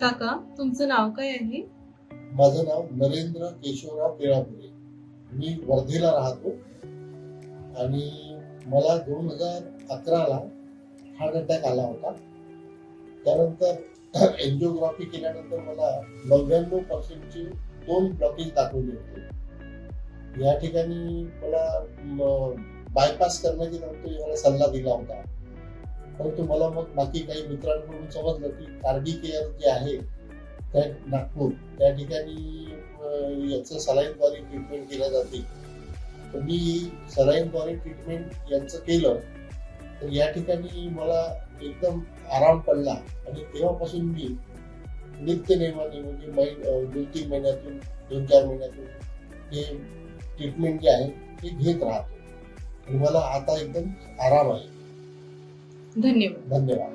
काका, तुमचं नाव काय आहे? माझं नाव नरेंद्र केशवराव केळापुरे. मी वर्धेला राहतो आणि मला 2011ला हार्ट अटॅक आला होता. त्यानंतर एन्जिओग्राफी केल्यानंतर मला 99%चे 2 ब्लॉकेज दाखवले होते. या ठिकाणी मला बायपास करण्याची मला सल्ला दिला होता. परंतु मला मग बाकी काही मित्रांकडून समजलं की कार्डी केअर जे आहे त्या नागपूर त्या ठिकाणी याचं सलाईनद्वारे ट्रीटमेंट केल्या जाते. तर मी सलाईनद्वारे ट्रीटमेंट यांचं केलं तर या ठिकाणी मला एकदम आराम पडला आणि तेव्हापासून मी नित्यनेमाने म्हणजे 2-3 महिन्यातून 2-4 महिन्यातून हे ट्रीटमेंट जे आहे ते घेत राहतो आणि मला आता एकदम आराम आहे. धन्यवाद. धन्यवाद.